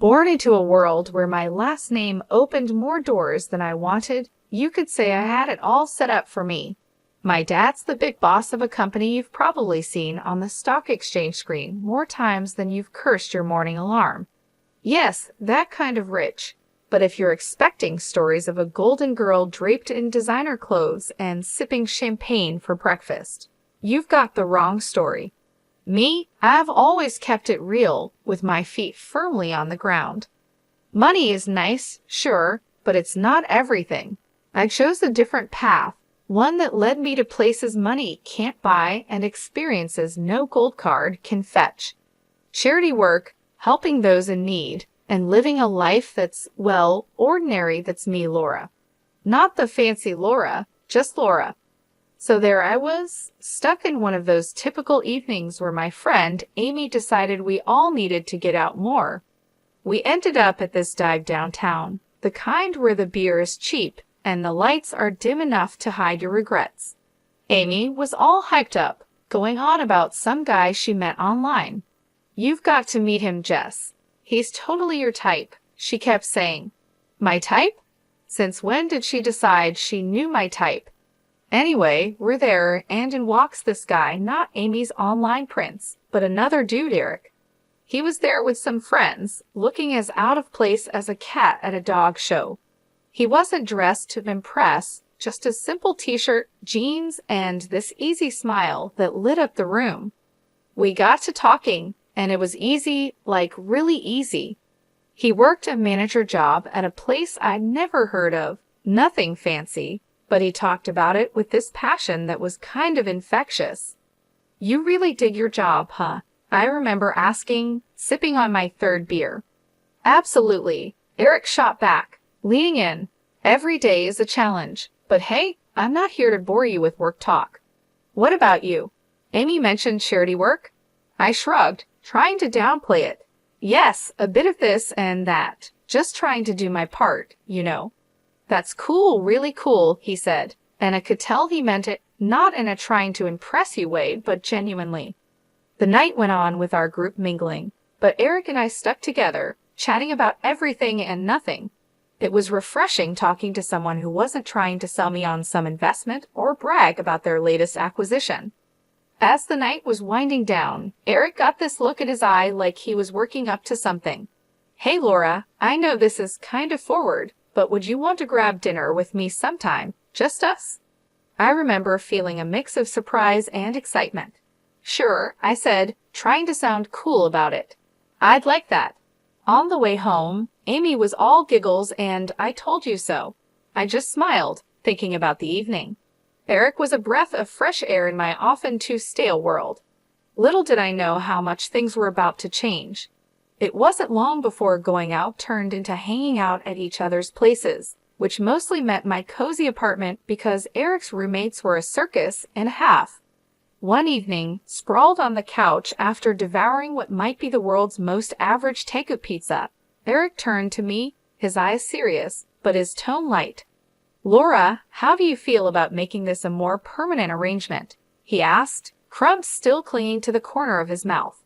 Born into a world where my last name opened more doors than I wanted, you could say I had it all set up for me. My dad's the big boss of a company you've probably seen on the stock exchange screen more times than you've cursed your morning alarm. Yes, that kind of rich. But if you're expecting stories of a golden girl draped in designer clothes and sipping champagne for breakfast, you've got the wrong story. Me, I've always kept it real, with my feet firmly on the ground. Money is nice, sure, but it's not everything. I chose a different path, one that led me to places money can't buy and experiences no gold card can fetch. Charity work, helping those in need, and living a life that's, well, ordinary. That's me, Laura. Not the fancy Laura, just Laura. So there I was, stuck in one of those typical evenings where my friend Amy decided we all needed to get out more. We ended up at this dive downtown, the kind where the beer is cheap and the lights are dim enough to hide your regrets. Amy was all hyped up, going on about some guy she met online. "You've got to meet him, Jess. He's totally your type," she kept saying. My type? Since when did she decide she knew my type? Anyway, we're there, and in walks this guy, not Amy's online prince, but another dude, Eric. He was there with some friends, looking as out of place as a cat at a dog show. He wasn't dressed to impress, just a simple t-shirt, jeans, and this easy smile that lit up the room. We got to talking, and it was easy, like really easy. He worked a manager job at a place I'd never heard of, nothing fancy, but he talked about it with this passion that was kind of infectious. "You really dig your job, huh?" I remember asking, sipping on my third beer. "Absolutely," Eric shot back, leaning in. "Every day is a challenge, but hey, I'm not here to bore you with work talk." "What about you?" Amy mentioned charity work. I shrugged, trying to downplay it. "Yes, a bit of this and that, just trying to do my part, you know." "That's cool, really cool," he said, and I could tell he meant it, not in a trying to impress you way, but genuinely. The night went on with our group mingling, but Eric and I stuck together, chatting about everything and nothing. It was refreshing talking to someone who wasn't trying to sell me on some investment or brag about their latest acquisition. As the night was winding down, Eric got this look in his eye like he was working up to something. "Hey, Laura, I know this is kind of forward, but would you want to grab dinner with me sometime? Just us?" I remember feeling a mix of surprise and excitement. "Sure," I said, trying to sound cool about it. "I'd like that." On the way home, Amy was all giggles and "I told you so." I just smiled, thinking about the evening. Eric was a breath of fresh air in my often too stale world. Little did I know how much things were about to change. It wasn't long before going out turned into hanging out at each other's places, which mostly meant my cozy apartment because Eric's roommates were a circus and a half. One evening, sprawled on the couch after devouring what might be the world's most average takeout pizza, Eric turned to me, his eyes serious, but his tone light. "Laura, how do you feel about making this a more permanent arrangement?" he asked, crumbs still clinging to the corner of his mouth.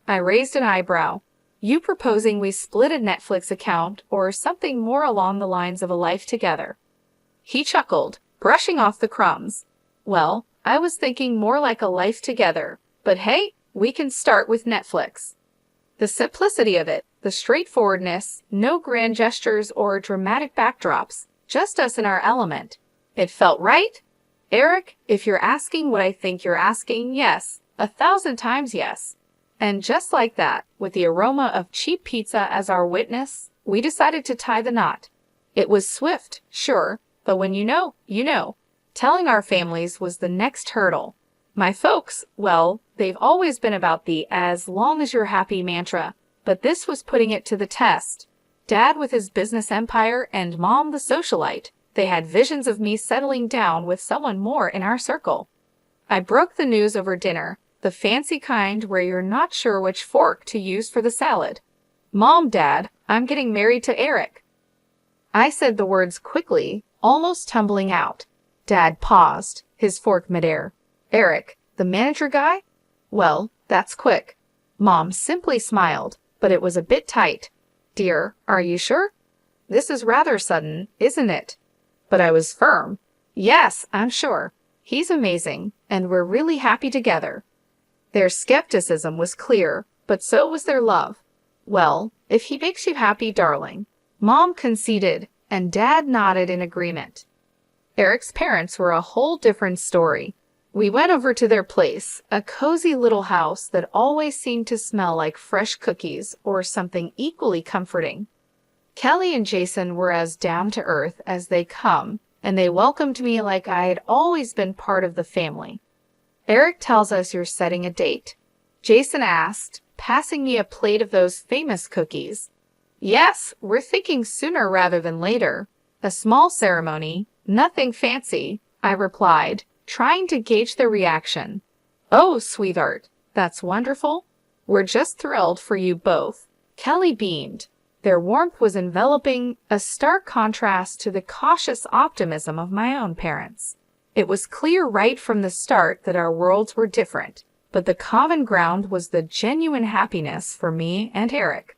I raised an eyebrow. "You proposing we split a Netflix account or something more along the lines of a life together?" He chuckled, brushing off the crumbs. "Well, I was thinking more like a life together, but hey, we can start with Netflix." The simplicity of it, the straightforwardness, no grand gestures or dramatic backdrops, just us in our element. It felt right. Eric, if you're asking what I think you're asking, yes, 1,000 times yes. And just like that, with the aroma of cheap pizza as our witness, we decided to tie the knot. It was swift, sure, but when you know, you know. Telling our families was the next hurdle. My folks, well, they've always been about the "as long as you're happy" mantra, but this was putting it to the test. Dad with his business empire and Mom the socialite, they had visions of me settling down with someone more in our circle. I broke the news over dinner, the fancy kind where you're not sure which fork to use for the salad. "Mom, Dad, I'm getting married to Eric." I said the words quickly, almost tumbling out. Dad paused, his fork midair. "Eric, the manager guy? Well, that's quick." Mom simply smiled, but it was a bit tight. Dear, are you sure? This is rather sudden, isn't it? But I was firm. Yes, I'm sure. He's amazing, and we're really happy together. Their skepticism was clear, but so was their love. Well, if he makes you happy, darling. Mom conceded, and Dad nodded in agreement. Eric's parents were a whole different story. We went over to their place, a cozy little house that always seemed to smell like fresh cookies or something equally comforting. Kelly and Jason were as down-to-earth as they come, and they welcomed me like I had always been part of the family. Eric tells us you're setting a date. Jason asked, passing me a plate of those famous cookies. Yes, we're thinking sooner rather than later. A small ceremony, nothing fancy, I replied, trying to gauge their reaction. Oh, sweetheart, that's wonderful. We're just thrilled for you both. Kelly beamed. Their warmth was enveloping, a stark contrast to the cautious optimism of my own parents. It was clear right from the start that our worlds were different, but the common ground was the genuine happiness for me and Eric.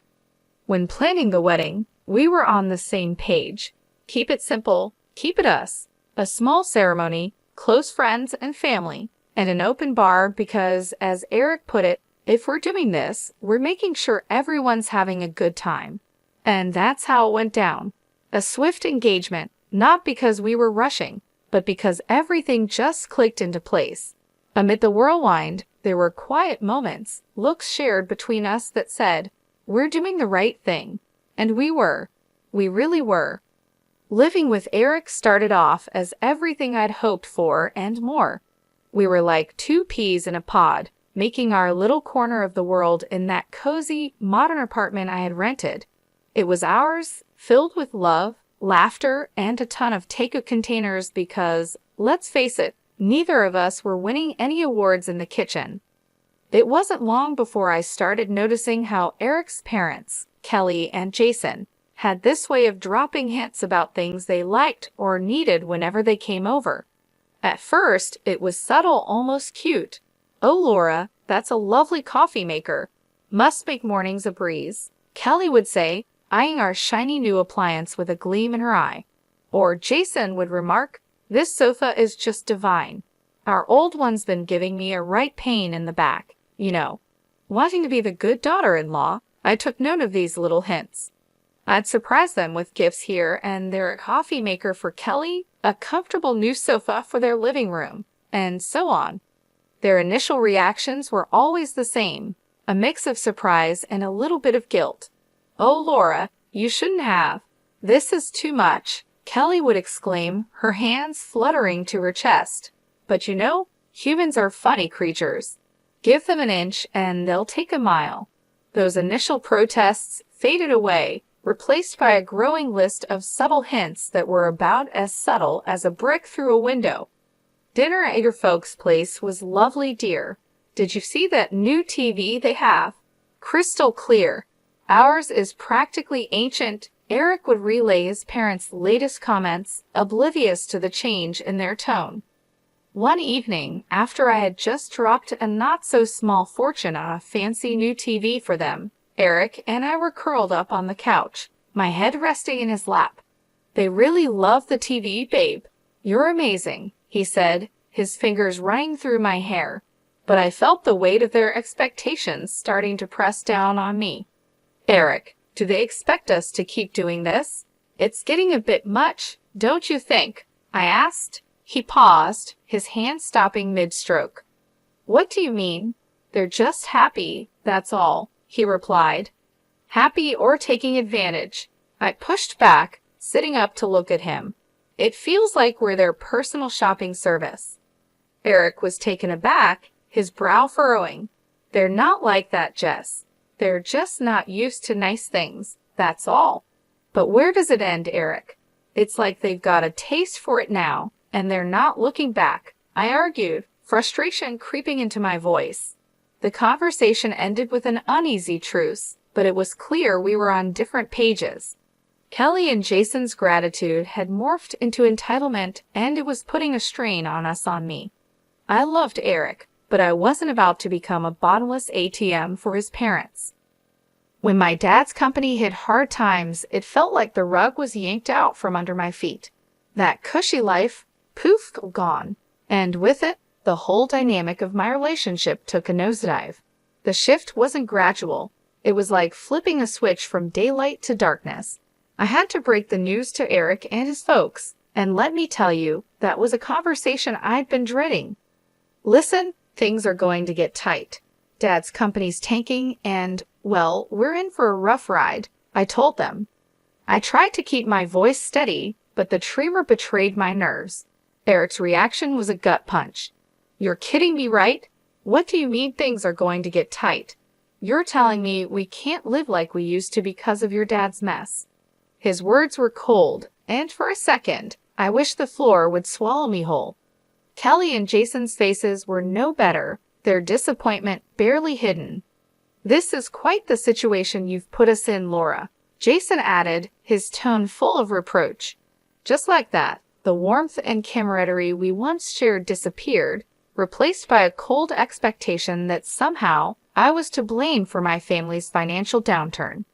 When planning the wedding, we were on the same page. Keep it simple, keep it us. A small ceremony, close friends and family, and an open bar because, as Eric put it, if we're doing this, we're making sure everyone's having a good time. And that's how it went down. A swift engagement, not because we were rushing, but because everything just clicked into place. Amid the whirlwind, there were quiet moments, looks shared between us that said, we're doing the right thing. And we were. We really were. Living with Eric started off as everything I'd hoped for and more. We were like two peas in a pod, making our little corner of the world in that cozy, modern apartment I had rented. It was ours, filled with love, laughter, and a ton of take-out containers because, let's face it, neither of us were winning any awards in the kitchen. It wasn't long before I started noticing how Eric's parents, Kelly and Jason, had this way of dropping hints about things they liked or needed whenever they came over. At first, it was subtle, almost cute. Oh, Laura, that's a lovely coffee maker. Must make mornings a breeze, Kelly would say, eyeing our shiny new appliance with a gleam in her eye. Or Jason would remark, this sofa is just divine. Our old one's been giving me a right pain in the back, you know. Wanting to be the good daughter-in-law, I took note of these little hints. I'd surprise them with gifts here and their coffee maker for Kelly, a comfortable new sofa for their living room, and so on. Their initial reactions were always the same, a mix of surprise and a little bit of guilt. Oh, Laura, you shouldn't have. This is too much, Kelly would exclaim, her hands fluttering to her chest. But you know, humans are funny creatures. Give them an inch and they'll take a mile. Those initial protests faded away, replaced by a growing list of subtle hints that were about as subtle as a brick through a window. Dinner at your folks' place was lovely, dear. Did you see that new TV they have? Crystal clear. Ours is practically ancient. Eric would relay his parents' latest comments, oblivious to the change in their tone. One evening, after I had just dropped a not-so-small fortune on a fancy new TV for them, Eric and I were curled up on the couch, my head resting in his lap. They really love the TV, babe. You're amazing, he said, his fingers running through my hair. But I felt the weight of their expectations starting to press down on me. Eric, do they expect us to keep doing this? It's getting a bit much, don't you think? I asked. He paused, his hand stopping mid-stroke. What do you mean? They're just happy, that's all, he replied. Happy or taking advantage. I pushed back, sitting up to look at him. It feels like we're their personal shopping service. Eric was taken aback, his brow furrowing. They're not like that, Jess. They're just not used to nice things, that's all. But where does it end, Eric? It's like they've got a taste for it now, and they're not looking back, I argued, frustration creeping into my voice. The conversation ended with an uneasy truce, but it was clear we were on different pages. Kelly and Jason's gratitude had morphed into entitlement, and it was putting a strain on me. I loved Eric, but I wasn't about to become a bottomless ATM for his parents. When my dad's company hit hard times, it felt like the rug was yanked out from under my feet. That cushy life, poof, gone. And with it, the whole dynamic of my relationship took a nosedive. The shift wasn't gradual. It was like flipping a switch from daylight to darkness. I had to break the news to Eric and his folks, and let me tell you, that was a conversation I'd been dreading. Listen, things are going to get tight. Dad's company's tanking and, well, we're in for a rough ride, I told them. I tried to keep my voice steady, but the tremor betrayed my nerves. Eric's reaction was a gut punch. You're kidding me, right? What do you mean things are going to get tight? You're telling me we can't live like we used to because of your dad's mess. His words were cold, and for a second, I wished the floor would swallow me whole. Kelly and Jason's faces were no better, their disappointment barely hidden. This is quite the situation you've put us in, Laura, Jason added, his tone full of reproach. Just like that, the warmth and camaraderie we once shared disappeared, replaced by a cold expectation that somehow I was to blame for my family's financial downturn.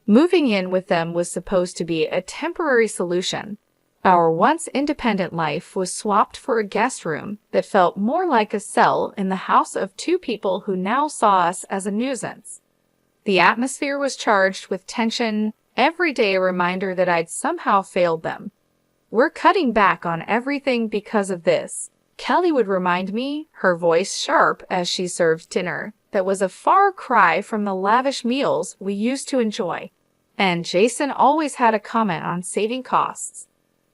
Moving in with them was supposed to be a temporary solution. Our once independent life was swapped for a guest room that felt more like a cell in the house of two people who now saw us as a nuisance. The atmosphere was charged with tension, every day a reminder that I'd somehow failed them. We're cutting back on everything because of this, Kelly would remind me, her voice sharp as she served dinner that was a far cry from the lavish meals we used to enjoy. And Jason always had a comment on saving costs.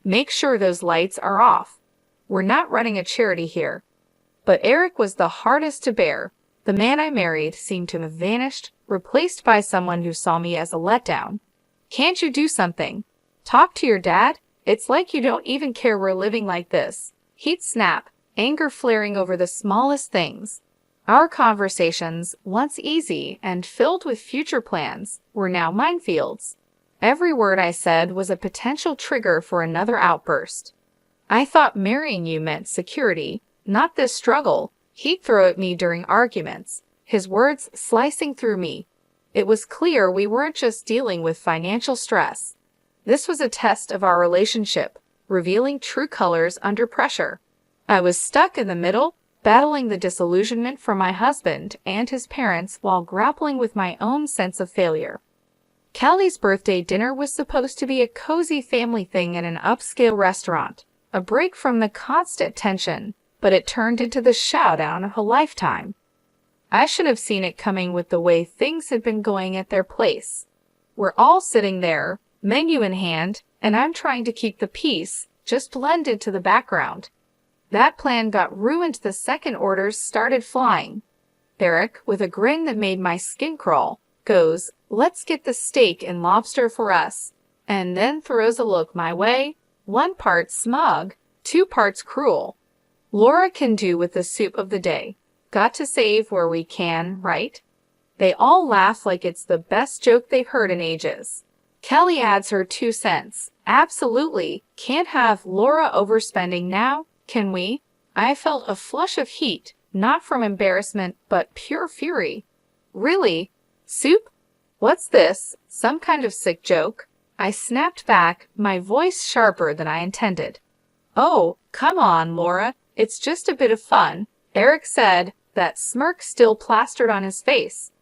Make sure those lights are off. We're not running a charity here. But Eric was the hardest to bear. The man I married seemed to have vanished, replaced by someone who saw me as a letdown. Can't you do something? Talk to your dad? It's like you don't even care we're living like this. He'd snap, anger flaring over the smallest things. Our conversations, once easy and filled with future plans, were now minefields. Every word I said was a potential trigger for another outburst. I thought marrying you meant security, not this struggle, he'd throw at me during arguments, his words slicing through me. It was clear we weren't just dealing with financial stress. This was a test of our relationship, revealing true colors under pressure. I was stuck in the middle, battling the disillusionment from my husband and his parents while grappling with my own sense of failure. Kelly's birthday dinner was supposed to be a cozy family thing in an upscale restaurant, a break from the constant tension, but it turned into the showdown of a lifetime. I should have seen it coming with the way things had been going at their place. We're all sitting there, menu in hand, and I'm trying to keep the peace, just blend into the background. That plan got ruined the second orders started flying. Eric, with a grin that made my skin crawl, goes, "Let's get the steak and lobster for us," and then throws a look my way, 1 part smug, 2 parts cruel. Laura can do with the soup of the day. Got to save where we can, right? They all laugh like it's the best joke they've heard in ages. Kelly adds her 2 cents. Absolutely. Can't have Laura overspending now, can we? I felt a flush of heat, not from embarrassment, but pure fury. Really? Soup? What's this? Some kind of sick joke? I snapped back, my voice sharper than I intended. Oh, come on, Laura. It's just a bit of fun, Eric said, that smirk still plastered on his face.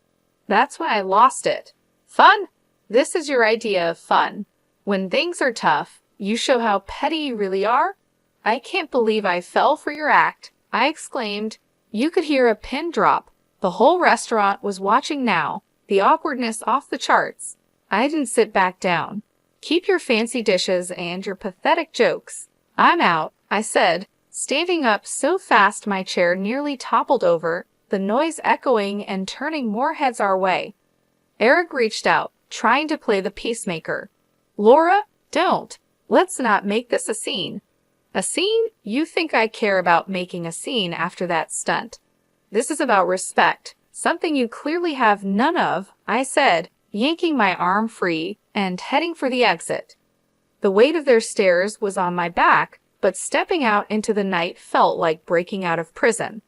That's when I lost it. Fun? This is your idea of fun. When things are tough, you show how petty you really are? I can't believe I fell for your act, I exclaimed. You could hear a pin drop. The whole restaurant was watching now, the awkwardness off the charts. I didn't sit back down. Keep your fancy dishes and your pathetic jokes. I'm out, I said, standing up so fast my chair nearly toppled over, the noise echoing and turning more heads our way. Eric reached out, trying to play the peacemaker. Laura, don't. Let's not make this a scene. A scene? You think I care about making a scene after that stunt. This is about respect, something you clearly have none of, I said, yanking my arm free and heading for the exit. The weight of their stares was on my back, but stepping out into the night felt like breaking out of prison.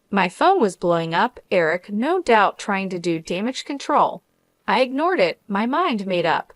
My phone was blowing up, Eric no doubt trying to do damage control. I ignored it, my mind made up.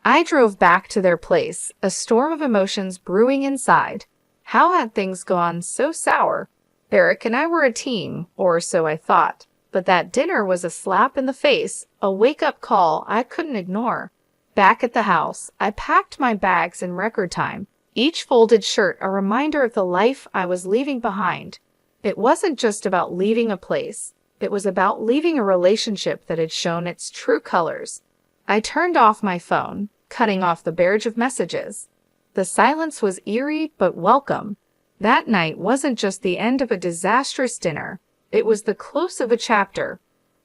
I drove back to their place, a storm of emotions brewing inside. How had things gone so sour? Eric and I were a team, or so I thought. But that dinner was a slap in the face, a wake-up call I couldn't ignore. Back at the house, I packed my bags in record time, each folded shirt a reminder of the life I was leaving behind. It wasn't just about leaving a place. It was about leaving a relationship that had shown its true colors. I turned off my phone, cutting off the barrage of messages. The silence was eerie but welcome. That night wasn't just the end of a disastrous dinner. It was the close of a chapter.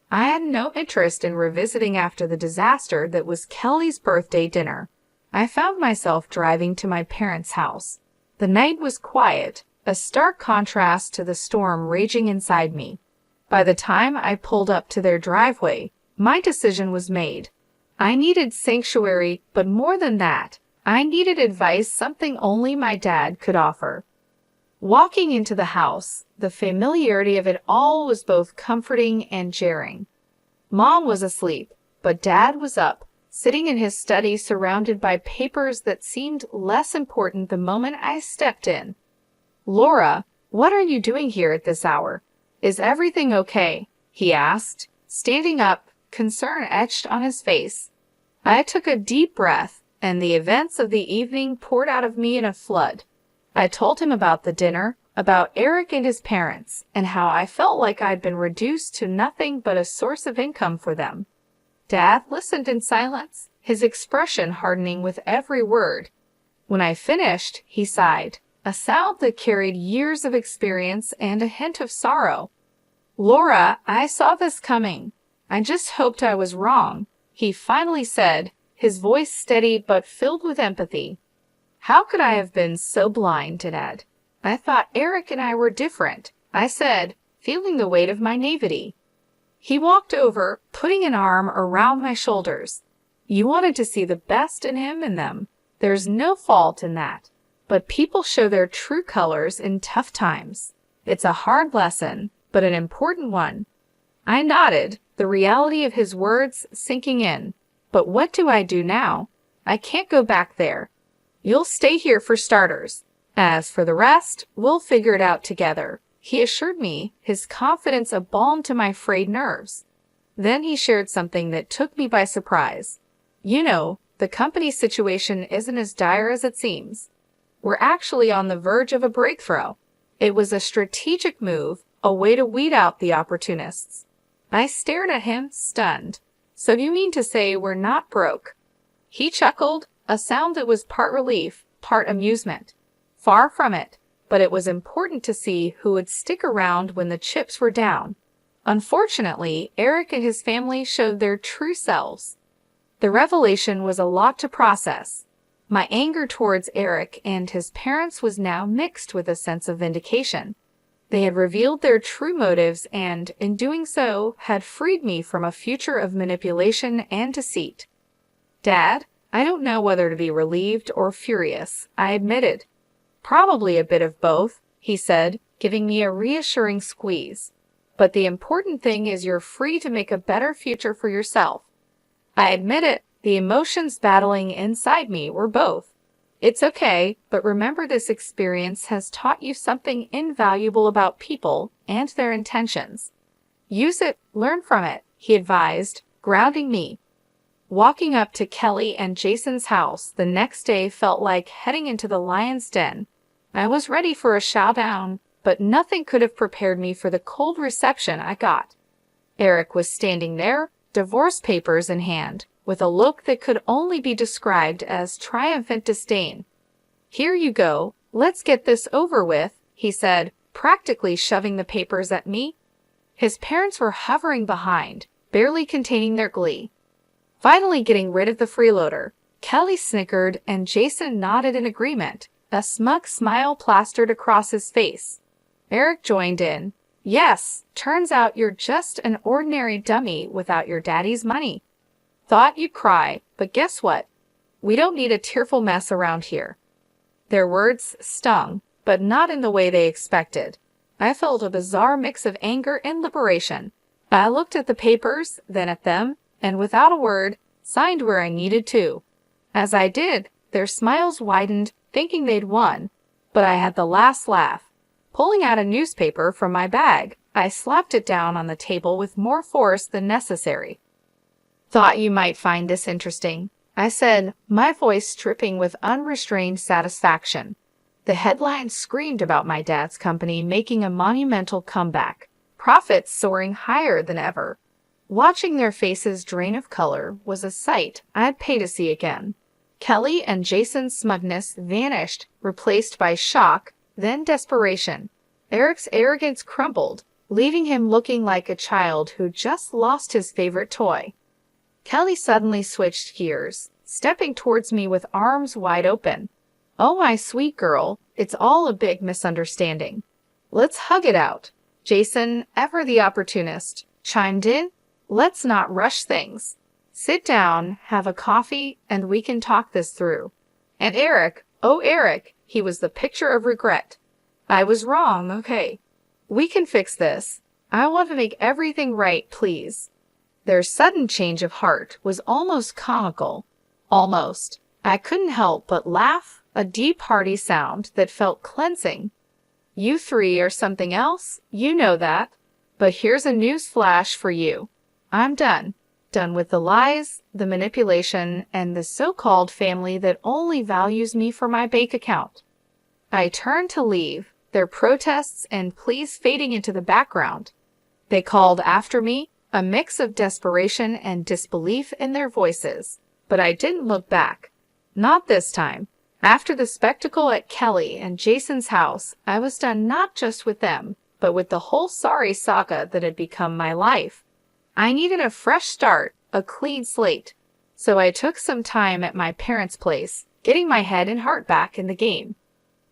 I had no interest in revisiting after the disaster that was Kelly's birthday dinner. I found myself driving to my parents' house. The night was quiet, a stark contrast to the storm raging inside me. By the time I pulled up to their driveway, my decision was made. I needed sanctuary, but more than that, I needed advice, something only my dad could offer. Walking into the house, the familiarity of it all was both comforting and jarring. Mom was asleep, but Dad was up, sitting in his study surrounded by papers that seemed less important the moment I stepped in. "Laura, what are you doing here at this hour? Is everything okay?" he asked, standing up, concern etched on his face. I took a deep breath, and the events of the evening poured out of me in a flood. I told him about the dinner, about Eric and his parents, and how I felt like I'd been reduced to nothing but a source of income for them. Dad listened in silence, his expression hardening with every word. When I finished, he sighed, a sound that carried years of experience and a hint of sorrow. "Laura, I saw this coming. I just hoped I was wrong," he finally said, his voice steady but filled with empathy. "How could I have been so blind, Dad? I thought Eric and I were different," I said, feeling the weight of my naivety. He walked over, putting an arm around my shoulders. "You wanted to see the best in him and them. There's no fault in that. But people show their true colors in tough times. It's a hard lesson, but an important one." I nodded, the reality of his words sinking in. "But what do I do now? I can't go back there. You'll stay here for starters. As for the rest, we'll figure it out together," he assured me, his confidence a balm to my frayed nerves. Then he shared something that took me by surprise. "You know, the company situation isn't as dire as it seems. We're actually on the verge of a breakthrough." It was a strategic move, a way to weed out the opportunists. I stared at him, stunned. "So you mean to say we're not broke?" He chuckled, a sound that was part relief, part amusement. Far from it, but it was important to see who would stick around when the chips were down. Unfortunately, Eric and his family showed their true selves. The revelation was a lot to process. My anger towards Eric and his parents was now mixed with a sense of vindication. They had revealed their true motives and, in doing so, had freed me from a future of manipulation and deceit. "Dad, I don't know whether to be relieved or furious," I admitted. "Probably a bit of both," he said, giving me a reassuring squeeze. "But the important thing is you're free to make a better future for yourself." I admit it, the emotions battling inside me were both. "It's okay, but remember this experience has taught you something invaluable about people and their intentions. Use it, learn from it," he advised, grounding me. Walking up to Kelly and Jason's house the next day felt like heading into the lion's den. I was ready for a showdown, but nothing could have prepared me for the cold reception I got. Eric was standing there, divorce papers in hand, with a look that could only be described as triumphant disdain. "Here you go, let's get this over with," he said, practically shoving the papers at me. His parents were hovering behind, barely containing their glee. Finally getting rid of the freeloader, Kelly snickered and Jason nodded in agreement, a smug smile plastered across his face. Eric joined in. "Yes, turns out you're just an ordinary dummy without your daddy's money. Thought you'd cry, but guess what? We don't need a tearful mess around here." Their words stung, but not in the way they expected. I felt a bizarre mix of anger and liberation. I looked at the papers, then at them, and without a word, signed where I needed to. As I did, their smiles widened, thinking they'd won, but I had the last laugh. Pulling out a newspaper from my bag, I slapped it down on the table with more force than necessary. "Thought you might find this interesting," I said, my voice dripping with unrestrained satisfaction. The headline screamed about my dad's company making a monumental comeback, profits soaring higher than ever. Watching their faces drain of color was a sight I'd pay to see again. Kelly and Jason's smugness vanished, replaced by shock, then desperation. Eric's arrogance crumbled, leaving him looking like a child who just lost his favorite toy. Kelly suddenly switched gears, stepping towards me with arms wide open. "Oh, my sweet girl, it's all a big misunderstanding. Let's hug it out." Jason, ever the opportunist, chimed in. "Let's not rush things. Sit down, have a coffee, and we can talk this through." And Eric, oh Eric, he was the picture of regret. "I was wrong, okay. We can fix this. I want to make everything right, please." Their sudden change of heart was almost comical. Almost. I couldn't help but laugh, a deep, hearty sound that felt cleansing. "You three are something else, you know that. But here's a news flash for you. I'm done. Done with the lies, the manipulation, and the so-called family that only values me for my bank account." I turned to leave, their protests and pleas fading into the background. They called after me, a mix of desperation and disbelief in their voices, but I didn't look back. Not this time. After the spectacle at Kelly and Jason's house, I was done not just with them, but with the whole sorry saga that had become my life. I needed a fresh start, a clean slate. So I took some time at my parents' place, getting my head and heart back in the game.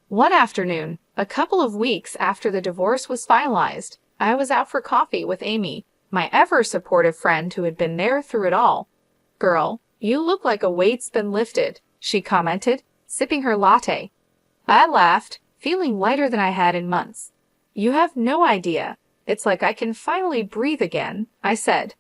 One afternoon, a couple of weeks after the divorce was finalized, I was out for coffee with Amy, my ever-supportive friend who had been there through it all. "Girl, you look like a weight's been lifted," she commented, sipping her latte. I laughed, feeling lighter than I had in months. "You have no idea. It's like I can finally breathe again," I said.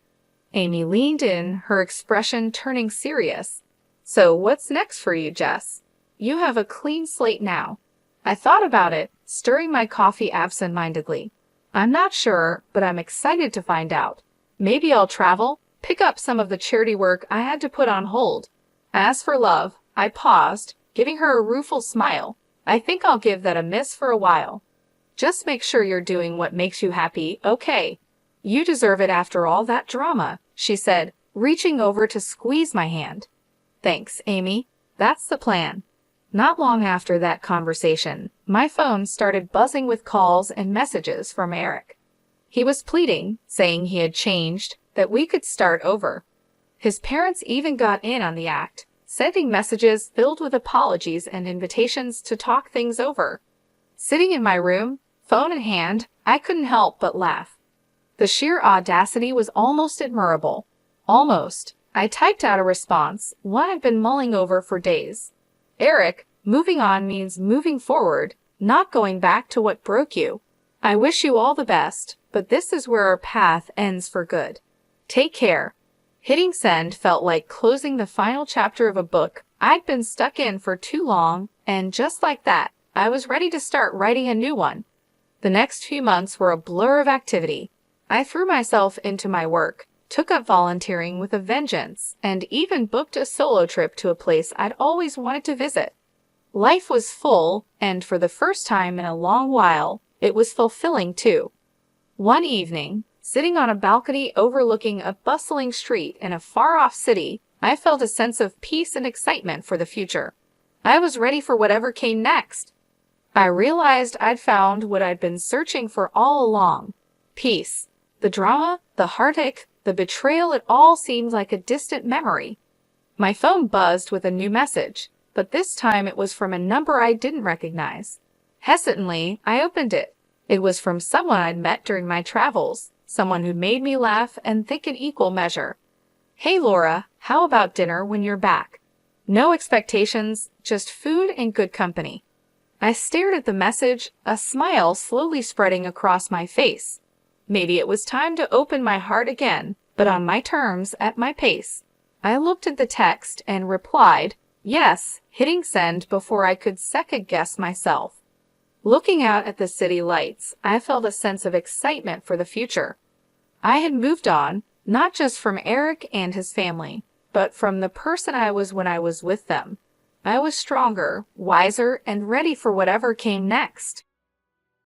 Amy leaned in, her expression turning serious. "So what's next for you, Jess? You have a clean slate now." I thought about it, stirring my coffee absent-mindedly. "I'm not sure, but I'm excited to find out. Maybe I'll travel, pick up some of the charity work I had to put on hold. As for love," I paused, giving her a rueful smile. "I think I'll give that a miss for a while. Just make sure you're doing what makes you happy, okay? You deserve it after all that drama," she said, reaching over to squeeze my hand. "Thanks, Amy. That's the plan." Not long after that conversation, my phone started buzzing with calls and messages from Eric. He was pleading, saying he had changed, that we could start over. His parents even got in on the act, sending messages filled with apologies and invitations to talk things over. Sitting in my room, phone in hand, I couldn't help but laugh. The sheer audacity was almost admirable. Almost. I typed out a response, one I'd been mulling over for days. "Eric, moving on means moving forward, not going back to what broke you. I wish you all the best, but this is where our path ends for good. Take care." Hitting send felt like closing the final chapter of a book I'd been stuck in for too long, and just like that, I was ready to start writing a new one. The next few months were a blur of activity. I threw myself into my work, took up volunteering with a vengeance, and even booked a solo trip to a place I'd always wanted to visit. Life was full, and for the first time in a long while, it was fulfilling too. One evening, sitting on a balcony overlooking a bustling street in a far-off city, I felt a sense of peace and excitement for the future. I was ready for whatever came next. I realized I'd found what I'd been searching for all along. Peace. The drama, the heartache, the betrayal, it all seemed like a distant memory. My phone buzzed with a new message, but this time it was from a number I didn't recognize. Hesitantly, I opened it. It was from someone I'd met during my travels, someone who made me laugh and think in equal measure. "Hey Laura, how about dinner when you're back?" No expectations, just food and good company. I stared at the message, a smile slowly spreading across my face. Maybe it was time to open my heart again, but on my terms, at my pace. I looked at the text and replied, yes, hitting send before I could second-guess myself. Looking out at the city lights, I felt a sense of excitement for the future. I had moved on, not just from Eric and his family, but from the person I was when I was with them. I was stronger, wiser, and ready for whatever came next.